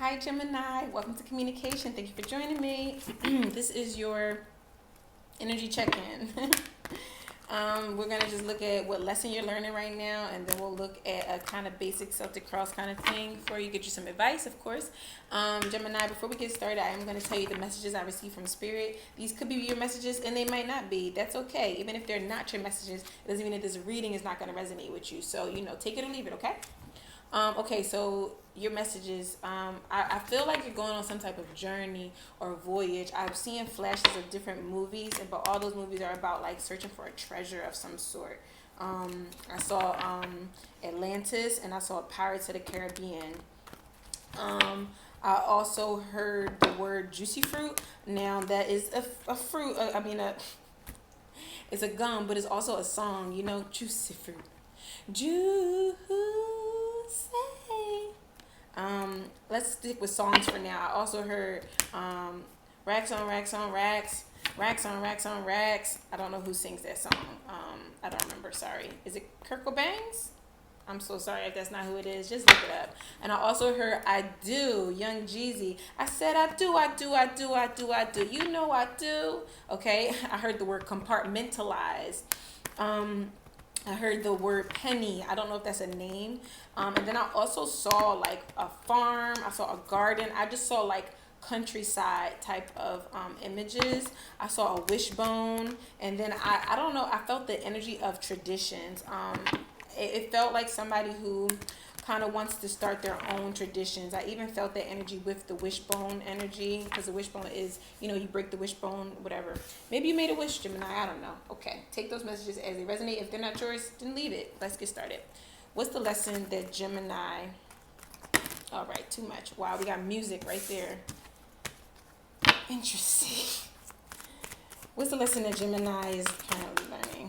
Hi Gemini, welcome to Kaminacation. Thank you for joining me. This is your energy check-in. We're going to just look at what lesson you're learning right now, and then we'll look at a kind of basic Celtic cross kind of thing for you, get you some advice, of course. Gemini, before we get started, I am going to tell you the messages I received from Spirit. These could be your messages, and they might not be. That's okay. Even if they're not your messages, it doesn't mean that this reading is not going to resonate with you. So, take it or leave it, okay? Okay, so your messages, I feel like you're going on some type of journey or voyage. I'm seeing flashes of different movies, but all those movies are about like searching for a treasure of some sort. I saw Atlantis, and I saw Pirates of the Caribbean. I also heard the word juicy fruit. Now that is a fruit. It's a gum, but it's also a song. Juicy fruit. Juicy. Let's stick with songs for now. I also heard racks on racks on racks, racks on racks on racks. I don't know who sings that song. I don't remember. Sorry. Is it Kirk Bangs? I'm so sorry if that's not who it is. Just look it up. And I also heard I Do, Young Jeezy. I said I do, I do, I do, I do, I do. You know I do. Okay. I heard the word compartmentalize. I heard the word penny. I don't know if that's a name. And then I also saw like a farm. I saw a garden. I just saw like countryside type of images. I saw a wishbone. And then I don't know. I felt the energy of traditions. It felt like somebody who kind of wants to start their own traditions. I even felt that energy with the wishbone energy, because the wishbone is, you break the wishbone, whatever. Maybe you made a wish, Gemini. I don't know. Okay, take those messages as they resonate. If they're not yours, then leave it. Let's get started. What's the lesson that Gemini... All right, too much. Wow, we got music right there. Interesting. What's the lesson that Gemini is currently learning?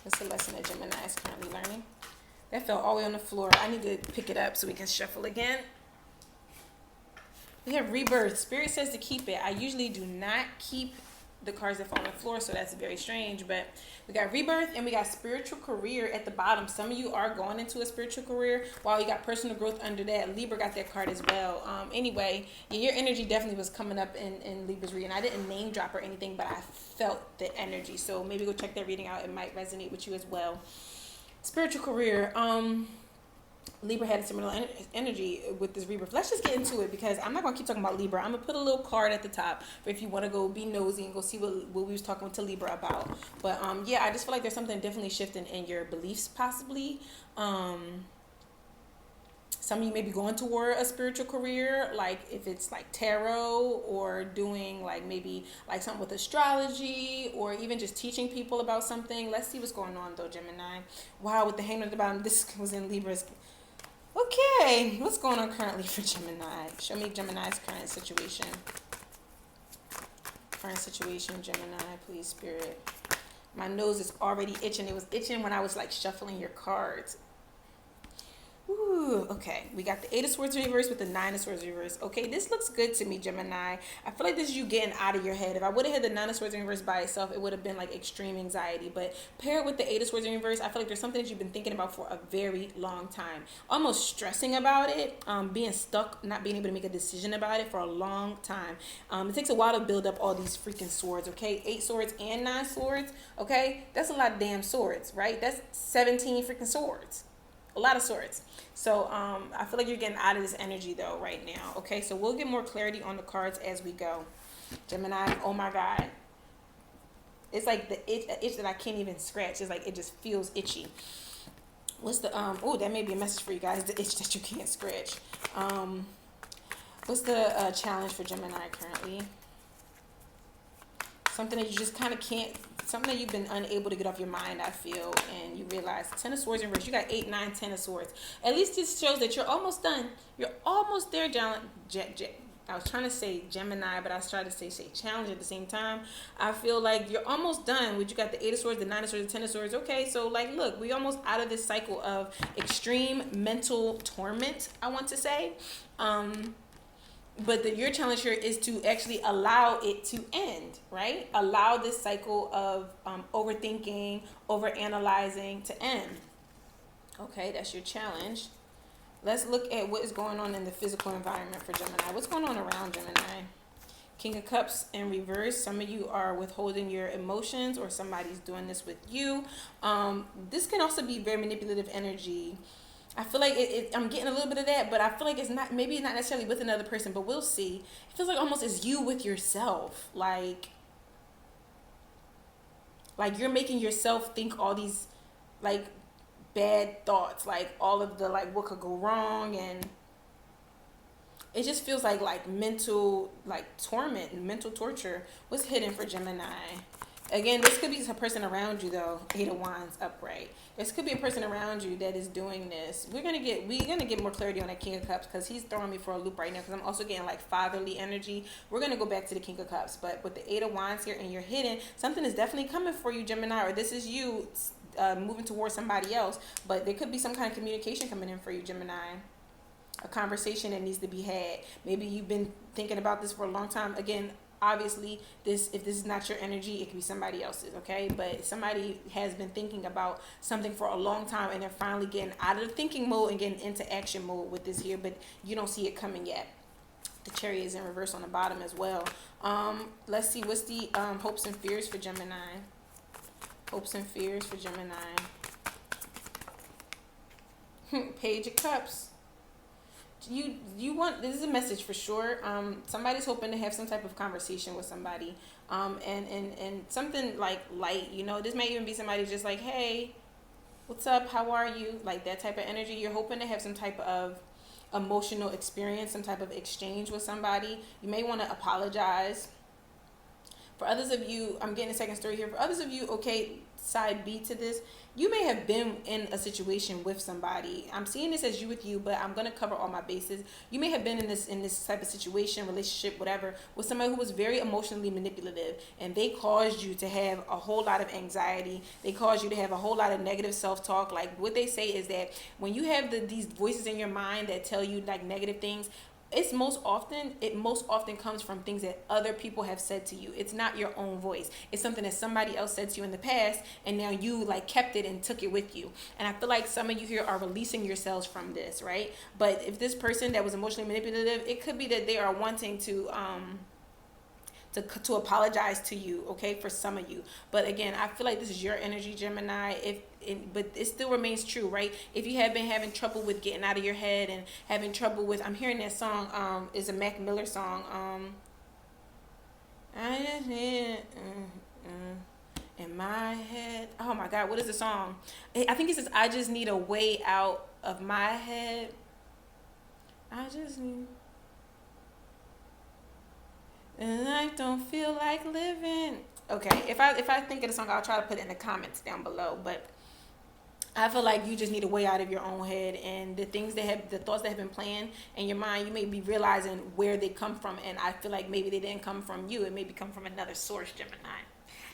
What's the lesson that Gemini is currently learning? That fell all the way on the floor. I need to pick it up so we can shuffle again. We have rebirth. Spirit says to keep it. I usually do not keep the cards that fall on the floor, so that's very strange. But we got rebirth and we got spiritual career at the bottom. Some of you are going into a spiritual career, while you got personal growth under that. Libra got that card as well. Anyway, your energy definitely was coming up in Libra's reading. I didn't name drop or anything, but I felt the energy. So maybe go check that reading out. It might resonate with you as well. Spiritual career. Libra had a similar energy with this rebirth. Let's just get into it, because I'm not going to keep talking about Libra. I'm going to put a little card at the top for if you want to go be nosy and go see what we was talking to Libra about. But yeah, I just feel like there's something definitely shifting in your beliefs possibly. Some of you may be going toward a spiritual career, like if it's like tarot, or doing like maybe like something with astrology, or even just teaching people about something. Let's see what's going on though, Gemini. Wow, with the hangman at the bottom, this was in Libra's. Okay, what's going on currently for Gemini? Show me Gemini's current situation. Current situation, Gemini, please, Spirit. My nose is already itching. It was itching when I was like shuffling your cards. Ooh, okay. We got the Eight of Swords reverse with the Nine of Swords reverse. Okay, this looks good to me, Gemini. I feel like this is you getting out of your head. If I would have had the Nine of Swords reverse by itself, it would have been like extreme anxiety. But pair it with the Eight of Swords reverse, I feel like there's something that you've been thinking about for a very long time. Almost stressing about it, being stuck, not being able to make a decision about it for a long time. It takes a while to build up all these freaking swords, okay? 8 swords and 9 swords, okay? That's a lot of damn swords, right? That's 17 freaking swords. A lot of swords. So I feel like you're getting out of this energy though right now. Okay, so we'll get more clarity on the cards as we go. Gemini, oh my God. It's like the itch that I can't even scratch. It's like it just feels itchy. What's the oh, that may be a message for you guys, the itch that you can't scratch. What's the challenge for Gemini currently? Something that you just kind of can't, something that you've been unable to get off your mind, I feel, and you realize 10 of Swords in reverse. You got 8, 9, 10 of Swords. At least this shows that you're almost done. You're almost there, I was trying to say Gemini, but I was trying to say challenge at the same time. I feel like you're almost done. You got the 8 of Swords, the 9 of Swords, the 10 of Swords. Okay, so like, look, we're almost out of this cycle of extreme mental torment, I want to say. But your challenge here is to actually allow it to end, right? Allow this cycle of overthinking, overanalyzing to end. Okay, that's your challenge. Let's look at what is going on in the physical environment for Gemini. What's going on around Gemini? King of Cups in reverse. Some of you are withholding your emotions, or somebody's doing this with you. This can also be very manipulative energy. I feel like I'm getting a little bit of that, but I feel like it's not, maybe it's not necessarily with another person, but we'll see. It feels like almost it's you with yourself. Like you're making yourself think all these like bad thoughts, like all of the like what could go wrong, and it just feels like mental like torment and mental torture. What's hidden for Gemini? Again, this could be a person around you though. 8 of Wands upright. This could be a person around you that is doing this. We're gonna get more clarity on that King of Cups, because he's throwing me for a loop right now, because I'm also getting like fatherly energy. We're gonna go back to the King of Cups, but with the 8 of Wands here and you're hidden, something is definitely coming for you, Gemini, or this is you moving towards somebody else. But there could be some kind of communication coming in for you, Gemini. A conversation that needs to be had. Maybe you've been thinking about this for a long time. Again, obviously, if this is not your energy, it could be somebody else's, okay? But somebody has been thinking about something for a long time, and they're finally getting out of the thinking mode and getting into action mode with this here, but you don't see it coming yet. The Chariot is in reverse on the bottom as well. Let's see, what's the hopes and fears for Gemini? Hopes and fears for Gemini. Page of Cups. You want, this is a message for sure. Somebody's hoping to have some type of conversation with somebody, and something like light, you know. This may even be somebody just like, hey, what's up, how are you, like that type of energy. You're hoping to have some type of emotional experience, some type of exchange with somebody. You may want to apologize. For others of you, I'm getting a second story here. For others of you, okay, side B to this, you may have been in a situation with somebody. I'm seeing this as you with you, but I'm going to cover all my bases. You may have been in this type of situation, relationship, whatever, with somebody who was very emotionally manipulative, and they caused you to have a whole lot of anxiety. They caused you to have a whole lot of negative self-talk. Like what they say is that when you have these voices in your mind that tell you like negative things, it most often comes from things that other people have said to you. It's not your own voice. It's something that somebody else said to you in the past, and now you like kept it and took it with you. And I feel like some of you here are releasing yourselves from this, right? But if this person that was emotionally manipulative, it could be that they are wanting to apologize to you, okay, for some of you. But again, I feel like this is your energy, Gemini. But it still remains true, right? If you have been having trouble with getting out of your head and having trouble with, I'm hearing that song, is a Mac Miller song. I just need in my head. Oh my God, what is the song? I think it says, I just need a way out of my head. I just need. And I don't feel like living. Okay, if I think of the song, I'll try to put it in the comments down below. But I feel like you just need a way out of your own head, and the thoughts that have been playing in your mind, you may be realizing where they come from, and I feel like maybe they didn't come from you. It maybe come from another source, Gemini.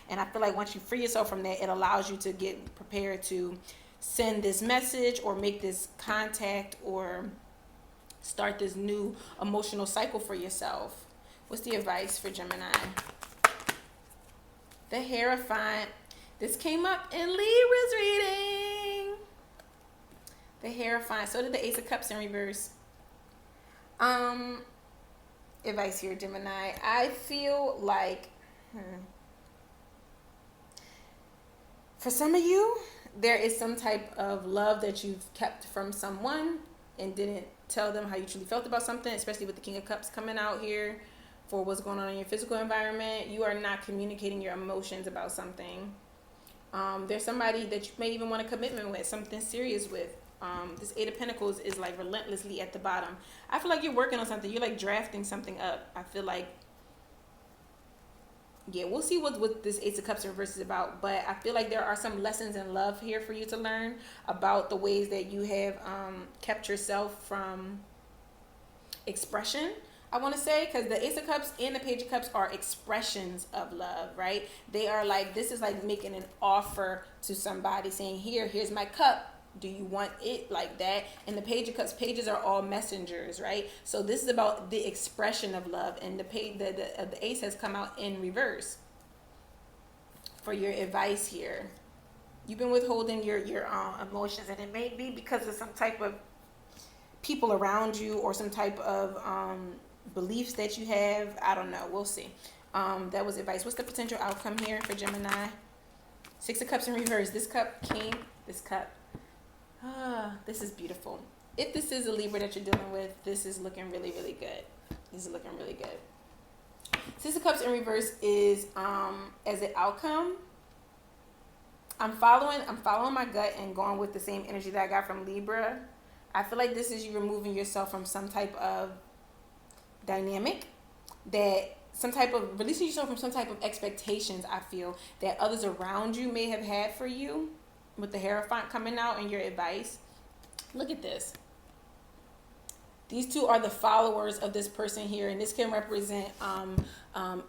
And I feel like once you free yourself from that, it allows you to get prepared to send this message or make this contact or start this new emotional cycle for yourself. What's the advice for Gemini? The Hierophant. This came up in Libra's reading. The Hierophant. So did the Ace of Cups in reverse. Advice here, Gemini. I feel like for some of you, there is some type of love that you've kept from someone and didn't tell them how you truly felt about something, especially with the King of Cups coming out here for what's going on in your physical environment. You are not communicating your emotions about something. There's somebody that you may even want a commitment with, something serious with. This Eight of Pentacles is like relentlessly at the bottom. I feel like you're working on something. You're like drafting something up. I feel like, yeah, we'll see what this Ace of Cups in reverse is about. But I feel like there are some lessons in love here for you to learn about the ways that you have kept yourself from expression, I want to say, because the Ace of Cups and the Page of Cups are expressions of love, right? They are like, this is like making an offer to somebody, saying, here's my cup. Do you want it like that? And the Page of Cups, pages are all messengers, right? So this is about the expression of love, and the Ace has come out in reverse for your advice here. You've been withholding your emotions, and it may be because of some type of people around you or some type of beliefs that you have. I don't know. We'll see. That was advice. What's the potential outcome here for Gemini? Six of Cups in reverse. This cup came. This cup. This is beautiful. If this is a Libra that you're dealing with, this is looking really, really good. This is looking really good. Six of Cups in reverse is as an outcome. I'm following my gut and going with the same energy that I got from Libra. I feel like this is you removing yourself from some type of dynamic, that some type of releasing yourself from some type of expectations I feel that others around you may have had for you, with the Hierophant coming out and your advice. Look at this. These two are the followers of this person here, and this can represent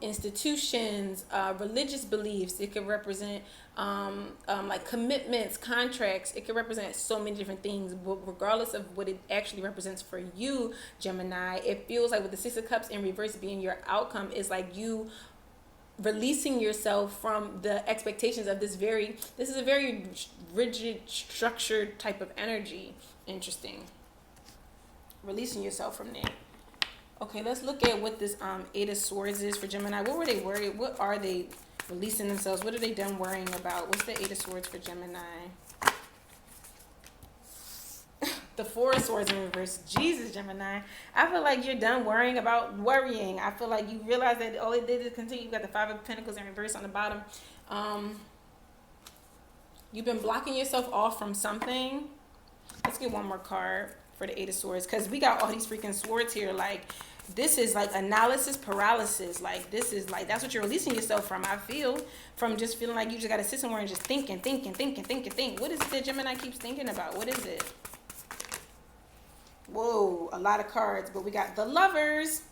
institutions, religious beliefs. It could represent like commitments, contracts. It could represent so many different things. But regardless of what it actually represents for you, Gemini, it feels like with the Six of Cups in reverse being your outcome is like you releasing yourself from the expectations of this is a very rigid, structured type of energy. Interesting. Releasing yourself from there. Okay, let's look at what this Eight of Swords is for Gemini. What were they worried? What are they releasing themselves? What are they done worrying about? What's the Eight of Swords for Gemini? The Four of Swords in reverse. Jesus, Gemini. I feel like you're done worrying about worrying. I feel like you realize that all it did is continue. You got the Five of Pentacles in reverse on the bottom. You've been blocking yourself off from something. Let's get one more card for the Eight of Swords, because we got all these freaking swords here. Like, this is like analysis paralysis. Like, this is like, that's what you're releasing yourself from. I feel from just feeling like you just got to sit somewhere and just think. What is it that Gemini keeps thinking about? What is it? Whoa, a lot of cards, but we got the Lovers,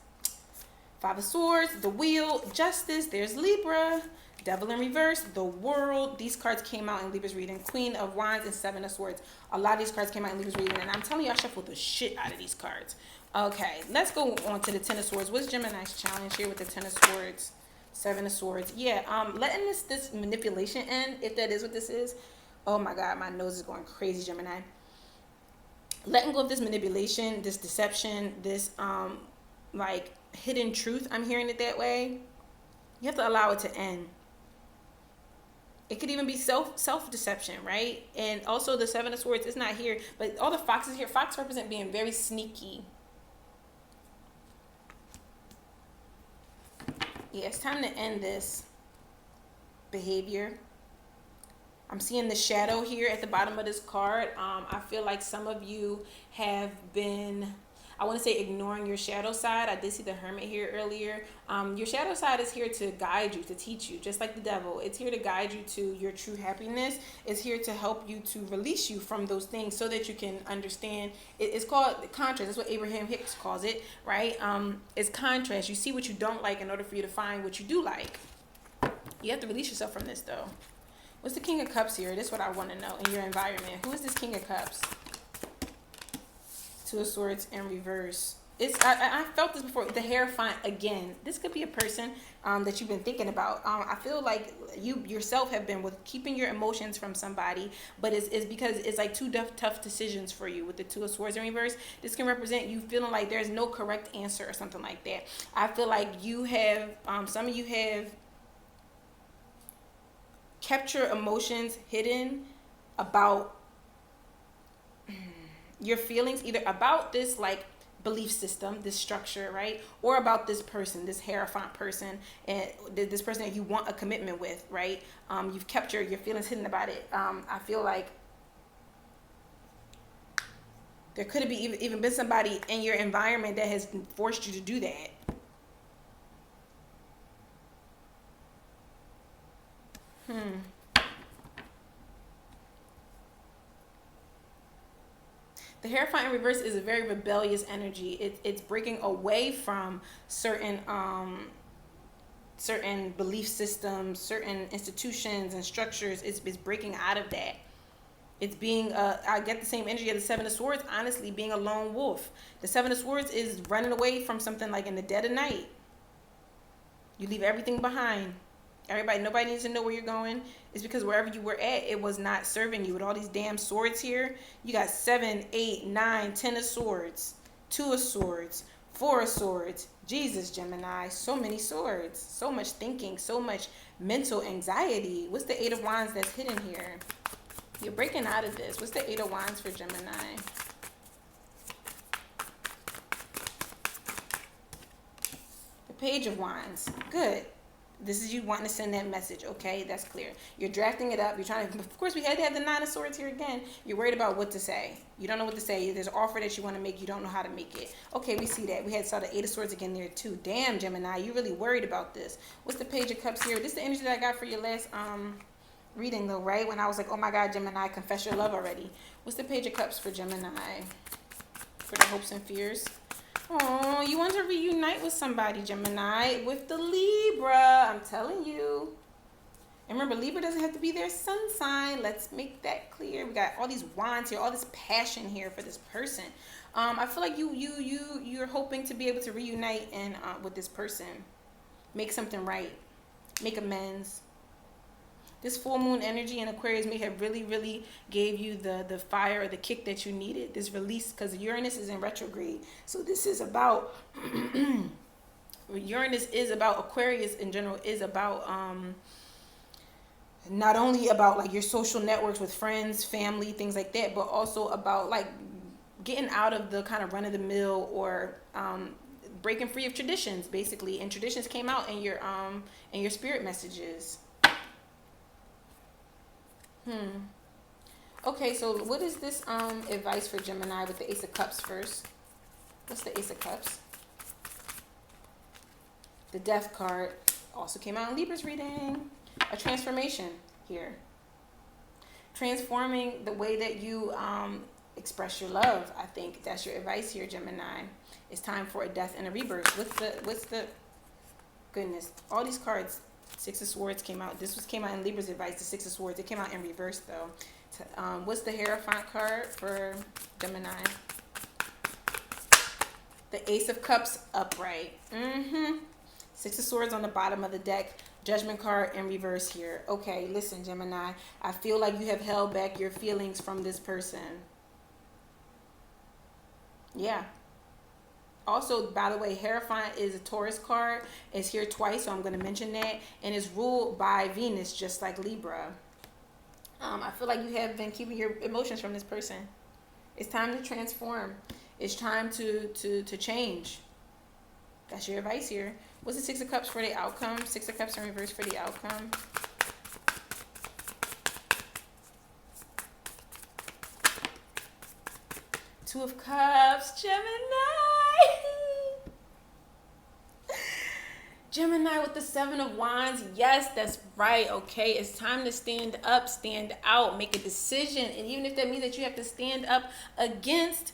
Five of Swords, the Wheel, Justice, there's Libra, Devil in reverse, the World. These cards came out in Libra's reading. Queen of Wands and Seven of Swords. A lot of these cards came out in Libra's reading, and I'm telling you, I shuffled the shit out of these cards. Okay, let's go on to the Ten of Swords. What's Gemini's challenge here with the Ten of Swords? Seven of Swords. Yeah, letting this manipulation end, if that is what this is. Oh my God, my nose is going crazy, Gemini. Letting go of this manipulation, this deception, this like hidden truth. I'm hearing it that way. You have to allow it to end. It could even be self-deception, right? And also the Seven of Swords is not here, but all the foxes here. Fox represent being very sneaky. Yeah, it's time to end this behavior. I'm seeing the shadow here at the bottom of this card. I feel like some of you have been, I want to say, ignoring your shadow side. I did see the Hermit here earlier. Your shadow side is here to guide you, to teach you, just like the Devil. It's here to guide you to your true happiness. It's here to help you, to release you from those things so that you can understand. It's called contrast. That's what Abraham Hicks calls it, right? It's contrast. You see what you don't like in order for you to find what you do like. You have to release yourself from this, though. What's the King of Cups here? This is what I want to know in your environment. Who is this King of Cups? Two of Swords in reverse. I felt this before. The Hierophant again. This could be a person that you've been thinking about. I feel like you yourself have been with keeping your emotions from somebody, but it's because it's like two tough decisions for you with the Two of Swords in reverse. This can represent you feeling like there's no correct answer or something like that. I feel like you have, some of you have kept your emotions hidden about your feelings, either about this like belief system, this structure, right, or about this person, this Hierophant person, and this person that you want a commitment with, right? You've kept your feelings hidden about it. I feel like there could have even been somebody in your environment that has forced you to do that. The Hierophant in reverse is a very rebellious energy. It's breaking away from certain belief systems, certain institutions and structures. It's breaking out of that. It's being, I get the same energy of the Seven of Swords, honestly, being a lone wolf. The Seven of Swords is running away from something like in the dead of night. You leave everything behind. Nobody needs to know where you're going. It's because wherever you were at, it was not serving you. With all these damn swords here, you got 7, 8, 9, 10 of swords, 2 of swords, 4 of swords. Jesus, Gemini, so many swords, so much thinking, so much mental anxiety. What's the 8 of Wands that's hidden here? You're breaking out of this. What's the 8 of Wands for Gemini? The Page of Wands. Good. This is you wanting to send that message, okay? That's clear. You're drafting it up. You're trying to, of course, we had to have the 9 of Swords here again. You're worried about what to say. You don't know what to say. There's an offer that you want to make. You don't know how to make it. Okay, we see that. We saw the 8 of Swords again there too. Damn, Gemini, you really worried about this. What's the Page of Cups here? This is the energy that I got for your last reading though, right? When I was like, oh my God, Gemini, confess your love already. What's the Page of Cups for Gemini? For the hopes and fears? Oh, you want to reunite with somebody, Gemini, with the Libra. I'm telling you. And remember, Libra doesn't have to be their sun sign. Let's make that clear. We got all these wands here, all this passion here for this person. I feel like you're hoping to be able to reunite and with this person, make something right, make amends. This full moon energy in Aquarius may have really gave you the fire or the kick that you needed. This release, because Uranus is in retrograde. So this is about, Uranus is about, Aquarius in general is about, not only about like your social networks with friends, family, things like that, but also about like getting out of the kind of run of the mill or breaking free of traditions, basically. And traditions came out in your spirit messages. Okay, so what is this advice for Gemini with the Ace of Cups first? What's the Ace of Cups? The Death card also came out in Libra's reading. A transformation here. Transforming the way that you express your love. I think that's your advice here, Gemini. It's time for a death and a rebirth. What's the goodness? All these cards. 6 of Swords came out. This came out in Libra's advice, the 6 of Swords. It came out in reverse, though. What's the Hierophant card for Gemini? The Ace of Cups upright. 6 of Swords on the bottom of the deck. Judgment card in reverse here. Okay, listen, Gemini. I feel like you have held back your feelings from this person. Yeah. Also, by the way, Hierophant is a Taurus card. It's here twice, so I'm going to mention that. And it's ruled by Venus, just like Libra. I feel like you have been keeping your emotions from this person. It's time to transform. It's time to change. That's your advice here. What's the 6 of Cups for the outcome? 6 of Cups in reverse for the outcome. Two of Cups, Gemini. Gemini with the 7 of Wands. Yes, that's right. Okay, it's time to stand up, stand out, make a decision. And even if that means that you have to stand up against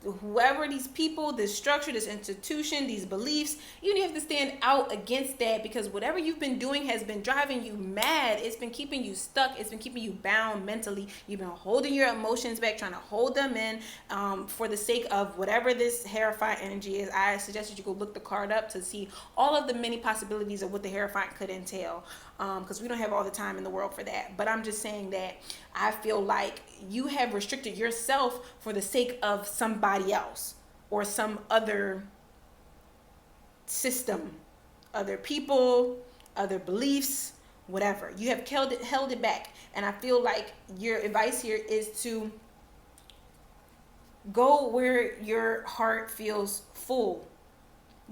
whoever these people, this structure, this institution, these beliefs, you have to stand out against that, because whatever you've been doing has been driving you mad. It's been keeping you stuck. It's been keeping you bound mentally. You've been holding your emotions back, trying to hold them in for the sake of whatever this Hierophant energy is. I suggest that you go look the card up to see all of the many possibilities of what the Hierophant could entail, because we don't have all the time in the world for that. But I'm just saying that I feel like you have restricted yourself for the sake of somebody else or some other system, other people, other beliefs, whatever. You have held it back. And I feel like your advice here is to go where your heart feels full.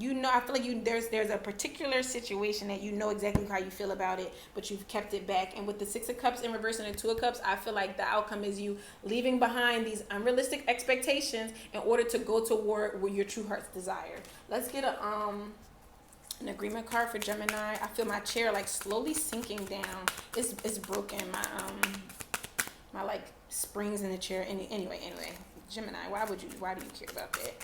You know, I feel like there's a particular situation that you know exactly how you feel about it, but you've kept it back. And with the 6 of Cups in reverse and the 2 of Cups, I feel like the outcome is you leaving behind these unrealistic expectations in order to go toward where your true heart's desire. Let's get an agreement card for Gemini. I feel my chair like slowly sinking down. It's broken. My like springs in the chair. Anyway, Gemini, why do you care about that?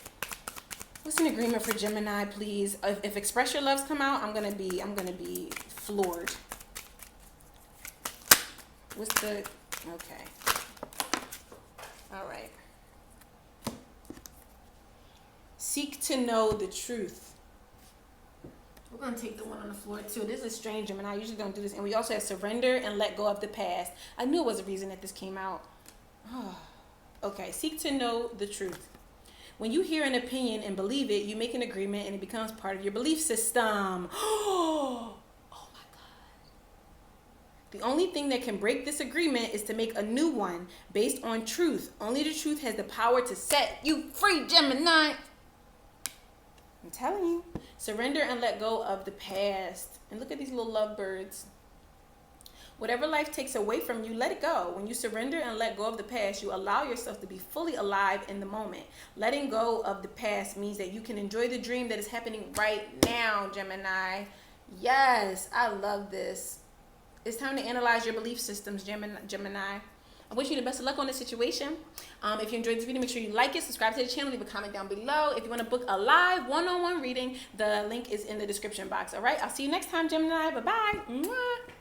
What's an agreement for Gemini, please? If Express Your Loves come out, I'm gonna be floored. What's the okay? All right. Seek to know the truth. We're going to take the one on the floor too. This is strange, Gemini. I usually don't do this. And we also have surrender and let go of the past. I knew it was a reason that this came out. Okay, seek to know the truth. When you hear an opinion and believe it, you make an agreement and it becomes part of your belief system. Oh my God. The only thing that can break this agreement is to make a new one based on truth. Only the truth has the power to set you free, Gemini. I'm telling you. Surrender and let go of the past. And look at these little lovebirds. Whatever life takes away from you, let it go. When you surrender and let go of the past, you allow yourself to be fully alive in the moment. Letting go of the past means that you can enjoy the dream that is happening right now, Gemini. Yes, I love this. It's time to analyze your belief systems, Gemini. I wish you the best of luck on this situation. If you enjoyed this video, make sure you like it, subscribe to the channel, leave a comment down below. If you want to book a live one-on-one reading, the link is in the description box. All right, I'll see you next time, Gemini. Bye-bye. Mwah.